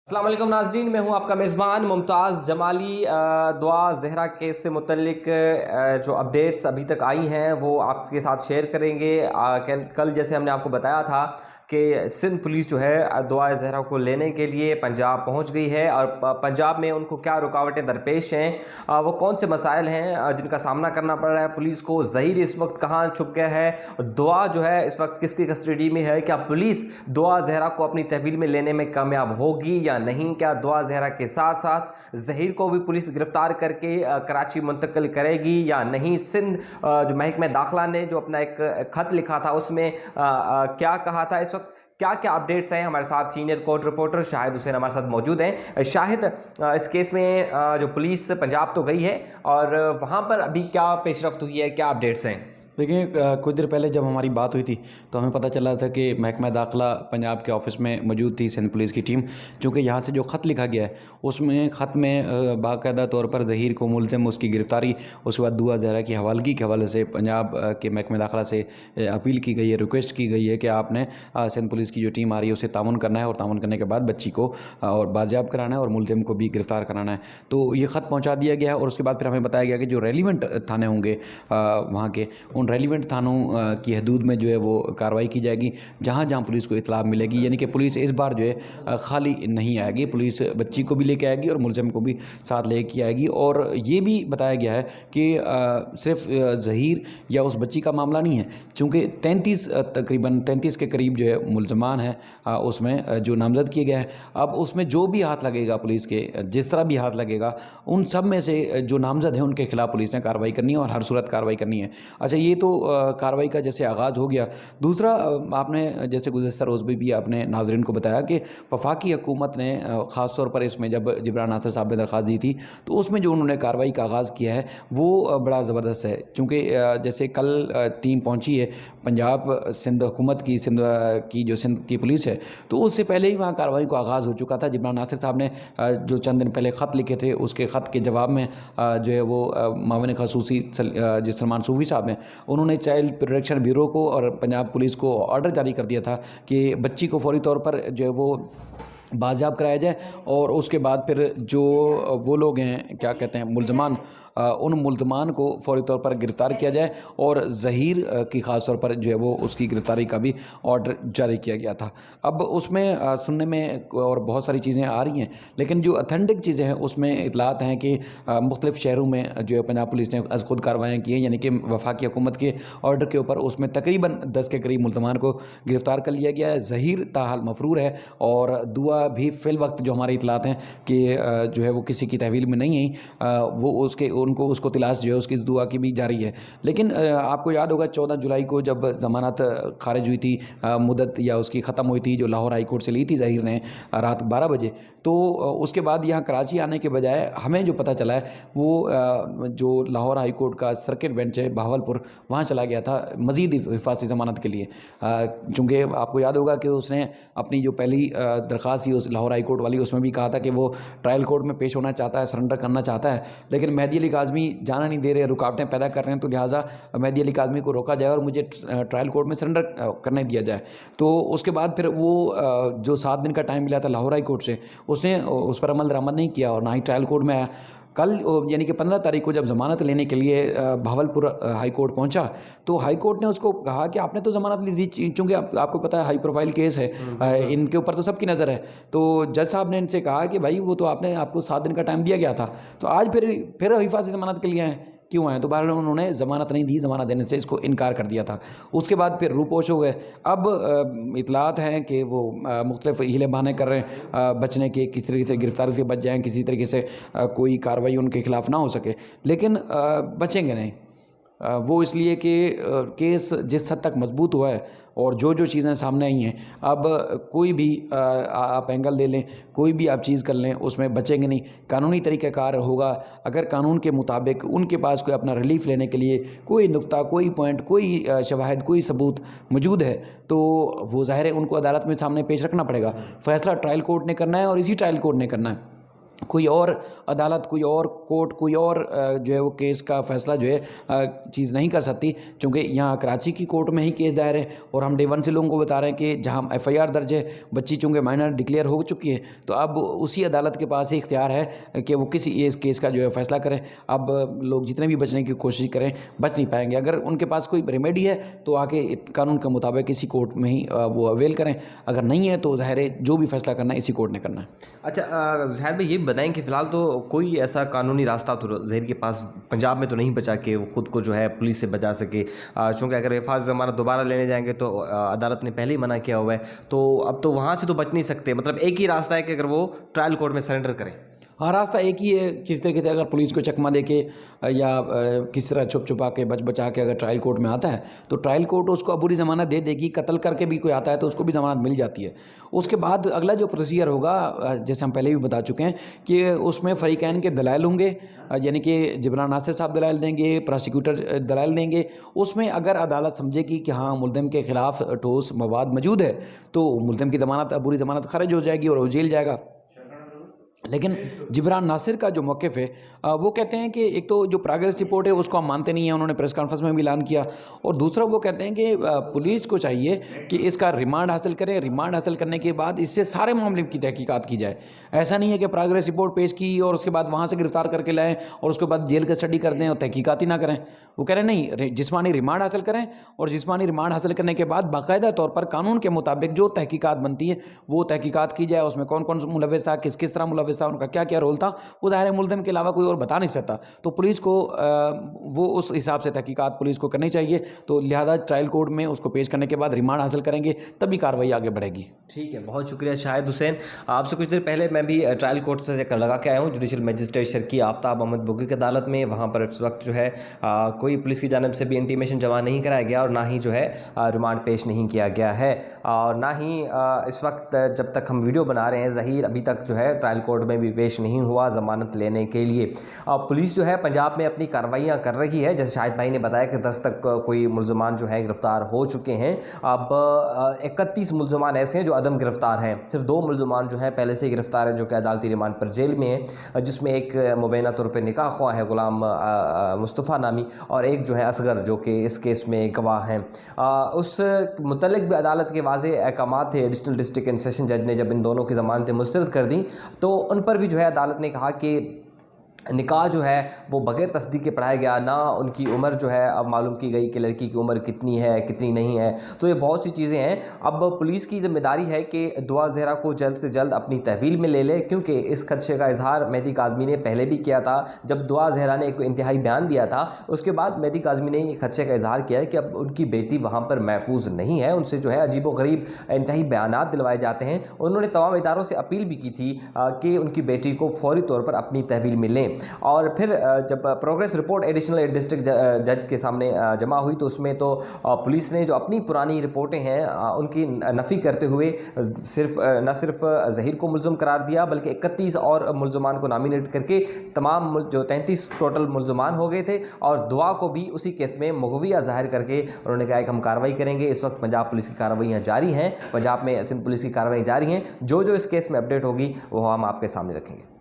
अस्सलाम वालेकुम नाज़रीन, मैं हूं आपका मेज़बान मुमताज़ जमाली। दुआ ज़हरा केस से मुतल्लिक जो अपडेट्स अभी तक आई हैं वो आपके साथ शेयर करेंगे। कल जैसे हमने आपको बताया था कि सिंध पुलिस जो है दुआ ज़हरा को लेने के लिए पंजाब पहुंच गई है और पंजाब में उनको क्या रुकावटें दरपेश हैं, वो कौन से मसाइल हैं जिनका सामना करना पड़ रहा है पुलिस को। ज़हीर इस वक्त कहाँ छुप गया है, दुआ जो है इस वक्त किसकी कस्टडी में है, क्या पुलिस दुआ ज़हरा को अपनी तहवील में लेने में कामयाब होगी या नहीं, क्या दुआ ज़हरा के साथ साथ ज़हीर को भी पुलिस गिरफ्तार करके कराची मुंतकिल करेगी या नहीं। सिंध जो महकमा दाखिला ने जो अपना एक ख़त लिखा था उसमें क्या कहा था, इस वक्त क्या क्या अपडेट्स हैं। हमारे साथ senior court reporter Shahid Hussain हमारे साथ मौजूद हैं। शाहिद, इस केस में जो पुलिस पंजाब तो गई है और वहाँ पर अभी क्या पेशरफ्त हुई है, क्या अपडेट्स हैं? देखिए, कुछ देर पहले जब हमारी बात हुई थी तो हमें पता चला था कि महकमा दाखिला पंजाब के ऑफिस में मौजूद थी सिंध पुलिस की टीम। चूँकि यहाँ से जो ख़त लिखा गया है उसमें ख़त में बाकायदा तौर पर ज़हीर को मुलज़िम उसकी गिरफ़्तारी, उसके बाद दुआ ज़हरा की हवालगी के हवाले से पंजाब के महकमा दाखिला से अपील की गई है, रिक्वेस्ट की गई है कि आपने सिंध पुलिस की जो टीम आ रही है उसे तामुन करना है और तामुन करने के बाद बच्ची को और बाजियाब कराना है और मुलज़िम को भी गिरफ़्तार कराना है। तो ये ख़त पहुँचा दिया गया है और उसके बाद फिर हमें बताया गया कि जो रेलिवेंट थाने होंगे वहाँ के, उन रेलिवेंट थानों की हदूद में जो है वो कार्रवाई की जाएगी जहाँ जहाँ पुलिस को इत्तला मिलेगी। यानी कि पुलिस इस बार जो है खाली नहीं आएगी, पुलिस बच्ची को भी लेके आएगी और मुलज़िम को भी साथ लेके आएगी। और ये भी बताया गया है कि सिर्फ ज़हीर या उस बच्ची का मामला नहीं है, चूँकि 33 तकरीबन 33 के करीब जो है मुलज़मान हैं उसमें जो नामज़द किए गए हैं। अब उसमें जो भी हाथ लगेगा पुलिस के, जिस तरह भी हाथ लगेगा, उन सब में से जो नामज़द हैं उनके खिलाफ़ पुलिस ने कार्रवाई करनी है और हर सूरत कार्रवाई करनी है। अच्छा, ये तो कार्रवाई का जैसे आगाज़ हो गया। दूसरा, आपने जैसे गुज़श्ता रोज़ भी आपने नाज़रीन को बताया कि वफाकी हुकूमत ने ख़ास तौर पर इसमें जब जिब्रान नासिर साहब ने दरख्वास्त दी थी तो उसमें जो उन्होंने कार्रवाई का आगाज़ किया है वो बड़ा ज़बरदस्त है। चूँकि जैसे कल टीम पहुँची है पंजाब सिंध हुकूमत की, सिंध की जो सिंध की पुलिस है, तो उससे पहले ही वहाँ कार्रवाई का आगाज़ हो चुका था। जिब्रान नासिर साहब ने जो चंद दिन पहले ख़त लिखे थे उसके ख़त के जवाब में जो है वो मावन ख़ुसूसी जो सलमान सूफ़ी साहब हैं उन्होंने चाइल्ड प्रोटेक्शन ब्यूरो को और पंजाब पुलिस को ऑर्डर जारी कर दिया था कि बच्ची को फौरी तौर पर जो है वो बाजियाब कराया जाए और उसके बाद फिर जो वो लोग हैं क्या कहते हैं मुलज़मान, उन मुलज़मान को फौरी तौर पर गिरफ़्तार किया जाए और ज़हीर की ख़ास तौर पर जो है वो उसकी गिरफ़्तारी का भी ऑर्डर जारी किया गया था। अब उसमें सुनने में और बहुत सारी चीज़ें आ रही हैं, लेकिन जो ऑथेंटिक चीज़ें हैं उसमें इतलात हैं कि मुख्तलिफ़ शहरों में जो है पंजाब पुलिस ने अज़ खुद कार्रवाइयाँ की हैं, यानी कि वफाकी हुकूमत के ऑर्डर के ऊपर उसमें तकरीबन 10 के करीब मुलज़मान को गिरफ़्तार कर लिया गया है। ज़हीर ताहाल मफरूर है और दुआ भी फ़िल वक्त जो हमारी इतलात हैं कि जो है वो किसी की तहवील में नहीं आई, वो उनको उसको तलाश जो है उसकी दुआ की भी जारी है। लेकिन आपको याद होगा 14 जुलाई को जब ज़मानत खारिज हुई थी, मुद्दत या उसकी ख़त्म हुई थी जो लाहौर हाई कोर्ट से ली थी ज़हीर ने रात 12 बजे, तो उसके बाद यहाँ कराची आने के बजाय हमें जो पता चला है वो जो लाहौर हाई कोर्ट का सर्किट बेंच है बहावलपुर, वहाँ चला गया था मज़ीद हिफाज़ती ज़मानत के लिए। चूँकि आपको याद होगा कि उसने अपनी जो पहली दरख्वास्त थी उस लाहौर हाई कोर्ट वाली, उसमें भी कहा था कि वो ट्रायल कोर्ट में पेश होना चाहता है, सरेंडर करना चाहता है, लेकिन मेहदी अली काज़मी जाना नहीं दे रहे, रुकावटें पैदा कर रहे हैं, तो लिहाजा मेहदी अली काज़मी को रोका जाए और मुझे ट्रायल कोर्ट में सरेंडर करने दिया जाए। तो उसके बाद फिर वो जो 7 दिन का टाइम मिला था लाहौर हाई कोर्ट से, उसने उस पर अमल दरामद नहीं किया और ना ही ट्रायल कोर्ट में आया। कल यानी कि 15 तारीख को जब ज़मानत लेने के लिए भावलपुर हाई कोर्ट पहुंचा तो हाई कोर्ट ने उसको कहा कि आपने तो ज़मानत ली थी, चूँकि आपको पता है हाई प्रोफाइल केस है, इनके ऊपर तो सबकी नज़र है। तो जज साहब ने इनसे कहा कि भाई वो तो आपको 7 दिन का टाइम दिया गया था, तो आज फिर हिफाज़ती ज़मानत के लिए आए, क्यों आए? तो बहरहाल उन्होंने ज़मानत नहीं दी, ज़मानत देने से इसको इनकार कर दिया था। उसके बाद फिर रूपोश हो गए। अब इतलात हैं कि वो मुख्तलिफ़ हीले बहाने कर रहे हैं बचने के, किसी तरीके से गिरफ्तारी से बच जाएँ, किसी तरीके से कोई कार्रवाई उनके खिलाफ़ ना हो सके, लेकिन बचेंगे नहीं। वो इसलिए कि केस जिस हद तक मजबूत हुआ है और जो जो चीज़ें सामने आई हैं, अब कोई भी आप एंगल ले लें, कोई भी आप चीज़ कर लें, उसमें बचेंगे नहीं। कानूनी तरीक़ाकार होगा, अगर कानून के मुताबिक उनके पास कोई अपना रिलीफ लेने के लिए कोई नुक्ता, कोई पॉइंट, कोई शवाहिद, कोई सबूत मौजूद है, तो वो ज़ाहिर है उनको अदालत में सामने पेश रखना पड़ेगा। फ़ैसला ट्रायल कोर्ट ने करना है और इसी ट्रायल कोर्ट ने करना है। कोई और अदालत, कोई और कोर्ट, कोई और जो है वो केस का फैसला जो है चीज़ नहीं कर सकती, क्योंकि यहाँ कराची की कोर्ट में ही केस दायर है। और हम डे वन से लोगों को बता रहे हैं कि जहाँ FIR दर्ज है, बच्ची चूँकि माइनर डिक्लेयर हो चुकी है, तो अब उसी अदालत के पास ही इख्तियार है कि वो किसी इस केस का जो है फैसला करें। अब लोग जितने भी बचने की कोशिश करें, बच नहीं पाएंगे। अगर उनके पास कोई रेमेडी है तो आके कानून के मुताबिक इसी कोर्ट में ही वो अवेल करें, अगर नहीं है तो ज़ाहिर है जो भी फैसला करना है इसी कोर्ट ने करना है। अच्छा ज़ाहिर भाई, ये बताएं कि फ़िलहाल तो कोई ऐसा कानूनी रास्ता तो ज़हीर के पास पंजाब में तो नहीं बचा कि वो खुद को जो है पुलिस से बचा सके, चूँकि अगर हिफाज़त ज़मानत दोबारा लेने जाएंगे तो अदालत ने पहले ही मना किया हुआ है, तो अब तो वहाँ से तो बच नहीं सकते। मतलब एक ही रास्ता है कि अगर वो ट्रायल कोर्ट में सरेंडर करें। हाँ, रास्ता एक ही है। किस तरीके से अगर पुलिस को चकमा दे के या किस तरह छुप छुपा के बचा के अगर ट्रायल कोर्ट में आता है तो ट्रायल कोर्ट उसको अबूरी ज़मानत दे देगी। कत्ल करके भी कोई आता है तो उसको भी ज़मानत मिल जाती है। उसके बाद अगला जो प्रोसीजर होगा, जैसे हम पहले भी बता चुके हैं कि उसमें फ़रीक़ैन के दलाइल होंगे, यानी कि जिब्रान नासिर साहब दलाइल देंगे, प्रोसिक्यूटर दलाइल देंगे। उसमें अगर अदालत समझेगी कि हाँ मुल्ज़िम के ख़िलाफ़ ठोस मवाद मौजूद है तो मुल्ज़िम की ज़मानत, अबूरी ज़मानत ख़ारिज हो जाएगी और वो जेल जाएगा। लेकिन जिब्रान नासिर का जो मौक़िफ़ है वो कहते हैं कि एक तो जो प्रोग्रेस रिपोर्ट है उसको हम मानते नहीं हैं, उन्होंने प्रेस कॉन्फ्रेंस में भी ऐलान किया, और दूसरा वो कहते हैं कि पुलिस को चाहिए कि इसका रिमांड हासिल करें। रिमांड हासिल करने के बाद इससे सारे मामले की तहकीकात की जाए। ऐसा नहीं है कि प्रोग्रेस रिपोर्ट पेश की और उसके बाद वहाँ से गिरफ़्तार करके लाएँ और उसके बाद जेल कस्टडी कर दें और तहकीकात ही ना करें। वो कह रहे नहीं, जिस्मानी रिमांड हासिल करें और जिस्मानी रिमांड हासिल करने के बाद बाकायदा तौर पर कानून के मुताबिक जो तहकीकात बनती है वो तहकीकात की जाए। उसमें कौन कौन मुलव्विस था, किस किस तरह मुलव्विस था, उनका क्या क्या रोल था, वो ज़ाहिर है मुल्ज़िम के अलावा कोई और बता नहीं सकता। तो पुलिस को वो उस हिसाब से तहकीकात पुलिस को करनी चाहिए। तो लिहाजा ट्रायल कोर्ट में उसको पेश करने के बाद रिमांड हासिल करेंगे, तभी कार्रवाई आगे बढ़ेगी। ठीक है, बहुत शुक्रिया शाहिद हुसैन। आपसे कुछ देर पहले मैं भी ट्रायल कोर्ट से चक्कर लगा के आया हूँ, जुडिशल मजिस्ट्रेट शर्की आफ्ताब अहमद बुगी की अदालत में। वहाँ पर इस वक्त जो है कोई पुलिस की जानिब से भी इंटीमेशन जमा नहीं कराया गया और ना ही जो है रिमांड पेश नहीं किया गया है, और ना ही इस वक्त जब तक हम वीडियो बना रहे हैं ज़हीर अभी तक जो है ट्रायल कोर्ट में भी पेश नहीं हुआ ज़मानत लेने के लिए। पुलिस जो है पंजाब में अपनी कार्रवाइयाँ कर रही है। जैसे शाहिद भाई ने बताया कि 10 तक कोई मुल्ज़मान जो है गिरफ़्तार हो चुके हैं। अब 31 मुल्ज़मान ऐसे हैं जो अदम गिरफ़्तार हैं। सिर्फ 2 मुल्ज़मान जो हैं पहले से गिरफ़्तार हैं, जो कि अदालती रिमांड पर जेल में है, जिसमें एक मुबैना तौर पर निकाह ख्वाह है गुलाम मुस्तफ़ा नामी, और एक जो है असगर जो कि इस केस में गवाह हैं। उस मुतल्लिक़ भी अदालत के वाज़े अहकामात थे। एडिशनल डिस्ट्रिक्ट एंड सेशन जज ने जब इन दोनों की ज़मानतें मुस्तरद कर दी तो उन पर भी जो है अदालत ने कहा कि निकाह जो है वो बग़ैर तस्दीक के पढ़ाया गया, ना उनकी उम्र जो है अब मालूम की गई कि लड़की की उम्र कितनी है कितनी नहीं है। तो ये बहुत सी चीज़ें हैं। अब पुलिस की ज़िम्मेदारी है कि दुआ ज़हरा को जल्द से जल्द अपनी तहवील में ले ले, क्योंकि इस खदशे का इजहार मेहदी काज़मी ने पहले भी किया था। जब दुआ ज़हरा ने एक इंतहाई बयान दिया था उसके बाद मेहदी काज़मी ने ये खदशे का इजहार किया है कि अब उनकी बेटी वहाँ पर महफूज नहीं है, उनसे जो है अजीब व गरीब इंतहाई बयानात दिलवाए जाते हैं। उन्होंने तमाम इदारों से अपील भी की थी कि उनकी बेटी को फौरी तौर पर अपनी तहवील में लें। और फिर जब प्रोग्रेस रिपोर्ट एडिशनल डिस्ट्रिक्ट जज के सामने जमा हुई तो उसमें तो पुलिस ने जो अपनी पुरानी रिपोर्टें हैं उनकी नफ़ी करते हुए न सिर्फ ज़हीर को मुल्ज़िम करार दिया बल्कि 31 और मुल्ज़मान को नॉमिनेट करके तमाम जो 33 टोटल मुल्ज़मान हो गए थे, और दुआ को भी उसी केस में मुग़विया ज़ाहिर करके उन्होंने कहा कि हम कार्रवाई करेंगे। इस वक्त पंजाब पुलिस की कार्रवाइयाँ जारी हैं, पंजाब में सिंध पुलिस की कार्रवाई जारी हैं। जो जो इस केस में अपडेट होगी वो हम आपके सामने रखेंगे।